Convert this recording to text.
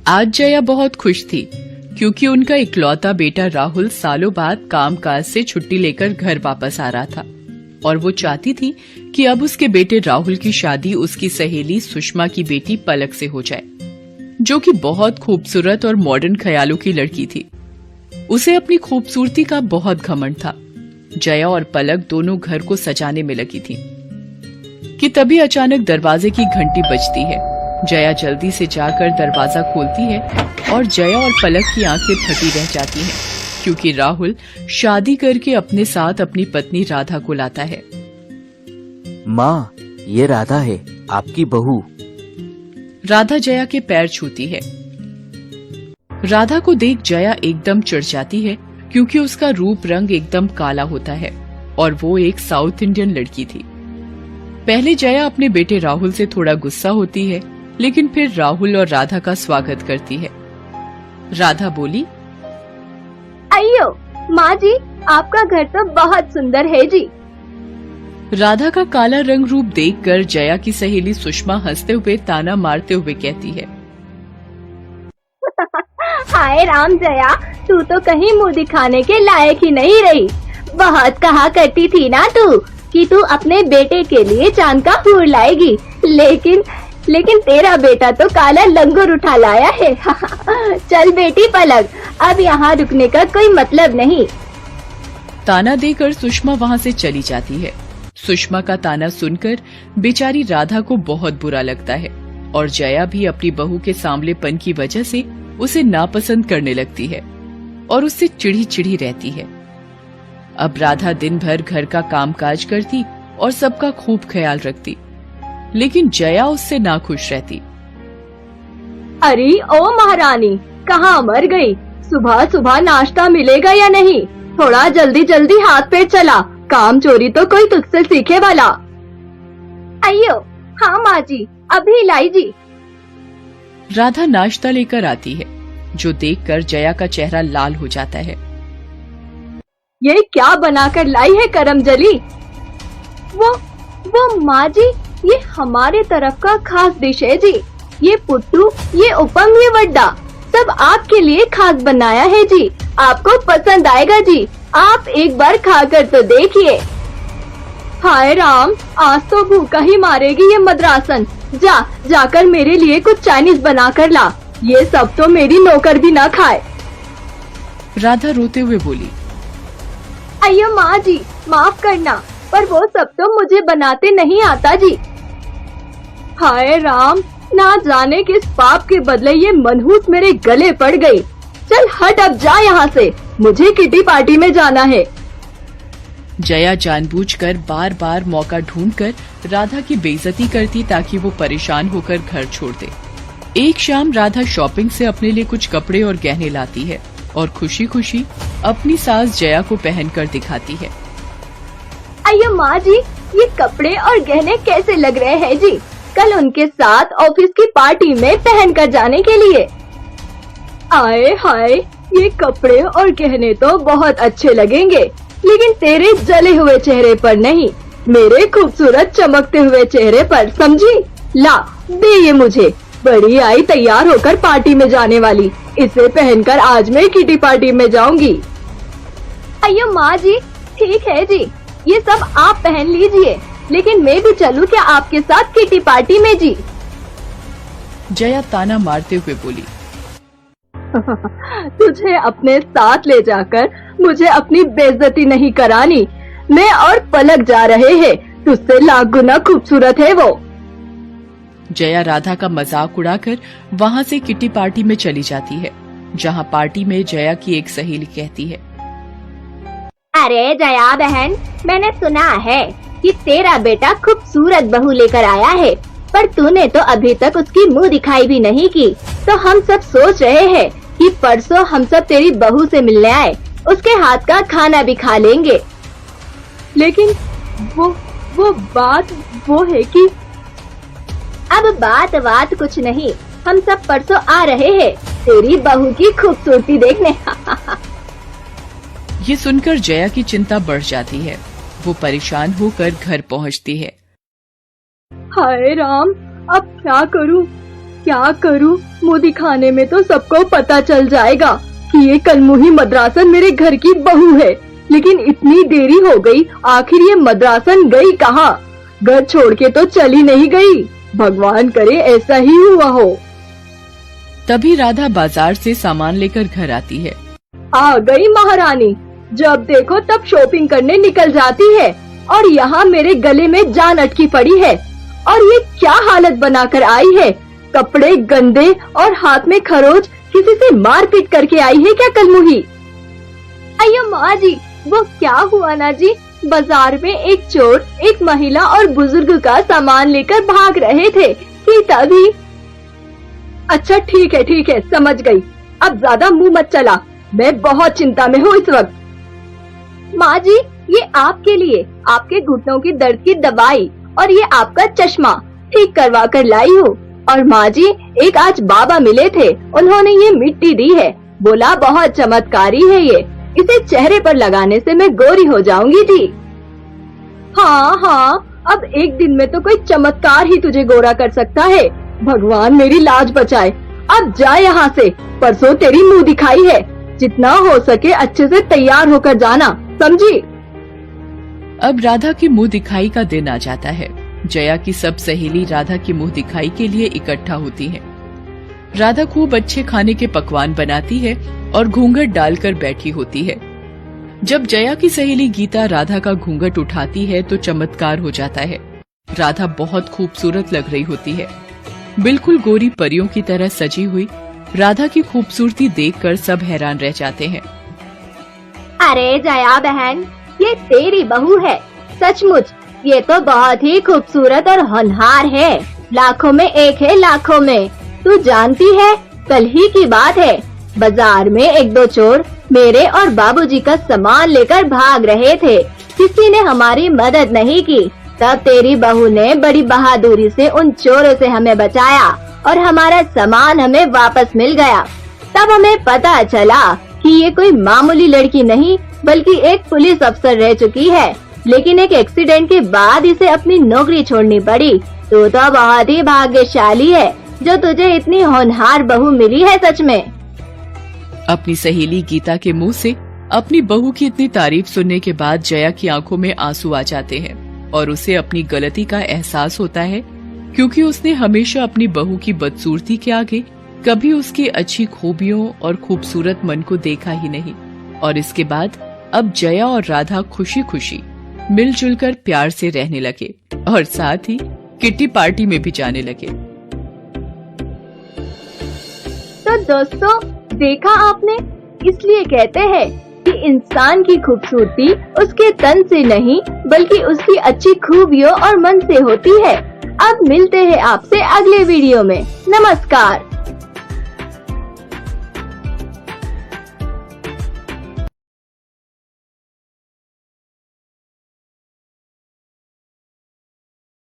आज जया बहुत खुश थी क्योंकि उनका इकलौता बेटा राहुल सालों बाद कामकाज से छुट्टी लेकर घर वापस आ रहा था और वो चाहती थी कि अब उसके बेटे राहुल की शादी उसकी सहेली सुषमा की बेटी पलक से हो जाए, जो कि बहुत खूबसूरत और मॉडर्न ख्यालों की लड़की थी। उसे अपनी खूबसूरती का बहुत घमंड था। जया और पलक दोनों घर को सजाने में लगी थी कि तभी अचानक दरवाजे की घंटी बजती है। जया जल्दी से जाकर दरवाजा खोलती है और जया और पलक की आंखें फटी रह जाती हैं क्योंकि राहुल शादी करके अपने साथ अपनी पत्नी राधा को लाता है। माँ, ये राधा है, आपकी बहू। राधा जया के पैर छूती है। राधा को देख जया एकदम चिढ़ जाती है क्योंकि उसका रूप रंग एकदम काला होता है और वो एक साउथ इंडियन लड़की थी। पहले जया अपने बेटे राहुल से थोड़ा गुस्सा होती है, लेकिन फिर राहुल और राधा का स्वागत करती है। राधा बोली, अयो माँ जी, आपका घर तो बहुत सुंदर है जी। राधा का काला रंग रूप देखकर जया की सहेली सुषमा हंसते हुए ताना मारते हुए कहती है, हाय राम जया, तू तो कहीं मुंह दिखाने के लायक ही नहीं रही। बहुत कहा करती थी ना तू कि तू अपने बेटे के लिए चांद का फूल लाएगी, लेकिन तेरा बेटा तो काला लंगूर उठा लाया है। चल बेटी पलक, अब यहाँ रुकने का कोई मतलब नहीं। ताना देकर सुषमा वहाँ से चली जाती है। सुषमा का ताना सुनकर बेचारी राधा को बहुत बुरा लगता है और जया भी अपनी बहू के सांवलेपन की वजह से उसे नापसंद करने लगती है और उससे चिढ़ी चिढ़ी रहती है। अब राधा दिन भर घर का कामकाज करती और सबका खूब ख्याल रखती, लेकिन जया उससे नाखुश रहती। अरे ओ महारानी, कहाँ मर गई? सुबह सुबह नाश्ता मिलेगा या नहीं? थोड़ा जल्दी जल्दी हाथ पैर चला, काम चोरी तो कोई तुझसे सीखे वाला। अयो हाँ माँ जी, अभी लाई जी। राधा नाश्ता लेकर आती है, जो देखकर जया का चेहरा लाल हो जाता है। ये क्या बनाकर लाई है करमजली? वो माँ जी, ये हमारे तरफ का खास डिश है जी। ये पुट्टू, ये उपम, ये वड्डा सब आपके लिए खास बनाया है जी। आपको पसंद आएगा जी, आप एक बार खाकर तो देखिए। हाय राम, आज तो भूखा ही मारेगी ये मद्रासन। जाकर मेरे लिए कुछ चाइनीज बना कर ला, ये सब तो मेरी नौकर भी ना खाए। राधा रोते हुए बोली, अयो माँ जी, माफ करना, पर वो सब तो मुझे बनाते नहीं आता जी। हाय राम, ना जाने किस पाप के बदले ये मनहूस मेरे गले पड़ गई। चल हट, अब जा यहाँ से, मुझे किटी पार्टी में जाना है। जया जानबूझकर बार बार मौका ढूंढकर राधा की बेइज्जती करती ताकि वो परेशान होकर घर छोड़ दे। एक शाम राधा शॉपिंग से अपने लिए कुछ कपड़े और गहने लाती है और खुशी खुशी अपनी सास जया को पहनकर दिखाती है। अयो माँ जी, ये कपड़े और गहने कैसे लग रहे हैं जी? कल उनके साथ ऑफिस की पार्टी में पहन कर जाने के लिए। आए हाय, ये कपड़े और गहने तो बहुत अच्छे लगेंगे, लेकिन तेरे जले हुए चेहरे पर नहीं, मेरे खूबसूरत चमकते हुए चेहरे पर, समझी? ला दे ये मुझे। बड़ी आई तैयार होकर पार्टी में जाने वाली, इसे पहनकर आज मैं किटी पार्टी में जाऊंगी। अयो माँ जी, ठीक है जी, ये सब आप पहन लीजिए, लेकिन मैं भी चलूं क्या आपके साथ किटी पार्टी में जी? जया ताना मारते हुए बोली, तुझे अपने साथ ले जाकर मुझे अपनी बेइज्जती नहीं करानी। मैं और पलक जा रहे हैं, तुझसे लाख गुना खूबसूरत है वो। जया राधा का मजाक उड़ाकर वहाँ से किटी पार्टी में चली जाती है, जहाँ पार्टी में जया की एक सहेली कहती है, अरे जया बहन, मैंने सुना है कि तेरा बेटा खूबसूरत बहू लेकर आया है, पर तूने तो अभी तक उसकी मुंह दिखाई भी नहीं की। तो हम सब सोच रहे हैं कि परसों हम सब तेरी बहू से मिलने आए, उसके हाथ का खाना भी खा लेंगे। लेकिन वो बात वो है कि अब बात कुछ नहीं, हम सब परसों आ रहे हैं तेरी बहू की खूबसूरती देखने। ये सुनकर जया की चिंता बढ़ जाती है। वो परेशान होकर घर पहुंचती है। हाय राम, अब क्या करूं? क्या करूं? मुंह दिखाने में तो सबको पता चल जाएगा कि ये कलमुही मद्रासन मेरे घर की बहू है। लेकिन इतनी देरी हो गई, आखिर ये मद्रासन गई कहाँ? घर छोड़ के तो चली नहीं गई। भगवान करे ऐसा ही हुआ हो। तभी राधा बाजार से सामान लेकर घर आती है। आ गई महारानी। जब देखो तब शॉपिंग करने निकल जाती है और यहाँ मेरे गले में जान अटकी पड़ी है। और ये क्या हालत बनाकर आई है? कपड़े गंदे और हाथ में खरोच, किसी से मारपीट करके आई है क्या कलमुही? अयो माँ जी, वो क्या हुआ ना जी, बाजार में एक चोर एक महिला और बुजुर्ग का सामान लेकर भाग रहे थे कि तभी। अच्छा ठीक है समझ गई। अब ज्यादा मुंह मत चला, मैं बहुत चिंता में हूँ इस वक्त। माँ जी, ये आपके लिए, आपके घुटनों की दर्द की दवाई और ये आपका चश्मा ठीक करवा कर लाई हूँ। और माँ जी, एक आज बाबा मिले थे, उन्होंने ये मिट्टी दी है, बोला बहुत चमत्कारी है ये, इसे चेहरे पर लगाने से मैं गोरी हो जाऊंगी जी। हाँ, अब एक दिन में तो कोई चमत्कार ही तुझे गोरा कर सकता है। भगवान मेरी लाज बचाए। अब जा यहाँ से, परसों तेरी मुंह दिखाई है। जितना हो सके अच्छे से तैयार होकर जाना, समझी? अब राधा की मुंह दिखाई का दिन आ जाता है। जया की सब सहेली राधा की मुंह दिखाई के लिए इकट्ठा होती हैं। राधा खूब अच्छे खाने के पकवान बनाती है और घूंघट डालकर बैठी होती है। जब जया की सहेली गीता राधा का घूंघट उठाती है तो चमत्कार हो जाता है। राधा बहुत खूबसूरत लग रही होती है, बिल्कुल गोरी परियों की तरह सजी हुई। राधा की खूबसूरती देखकर सब हैरान रह जाते हैं। अरे जया बहन, ये तेरी बहू है। सचमुच ये तो बहुत ही खूबसूरत और होनहार है। लाखों में एक है, लाखों में। तू जानती है, कल ही की बात है, बाजार में एक दो चोर मेरे और बाबूजी का सामान लेकर भाग रहे थे। किसी ने हमारी मदद नहीं की। तब तेरी बहू ने बड़ी बहादुरी से उन चोरों से हमें बचाया और हमारा सामान हमें वापस मिल गया। तब हमें पता चला कि ये कोई मामूली लड़की नहीं बल्कि एक पुलिस अफसर रह चुकी है। लेकिन एक एक्सीडेंट के बाद इसे अपनी नौकरी छोड़नी पड़ी। तू तो बहुत ही भाग्यशाली है जो तुझे इतनी होनहार बहू मिली है सच में। अपनी सहेली गीता के मुंह से अपनी बहू की इतनी तारीफ सुनने के बाद जया की आंखों में आंसू आ जाते हैं और उसे अपनी गलती का एहसास होता है, क्योंकि उसने हमेशा अपनी बहू की बदसूरती के आगे कभी उसकी अच्छी खूबियों और खूबसूरत मन को देखा ही नहीं। और इसके बाद अब जया और राधा खुशी खुशी मिलजुल कर प्यार से रहने लगे और साथ ही किट्टी पार्टी में भी जाने लगे। तो दोस्तों, देखा आपने, इसलिए कहते हैं कि इंसान की खूबसूरती उसके तन से नहीं बल्कि उसकी अच्छी खूबियों और मन से होती है। अब मिलते हैं आपसे अगले वीडियो में। नमस्कार।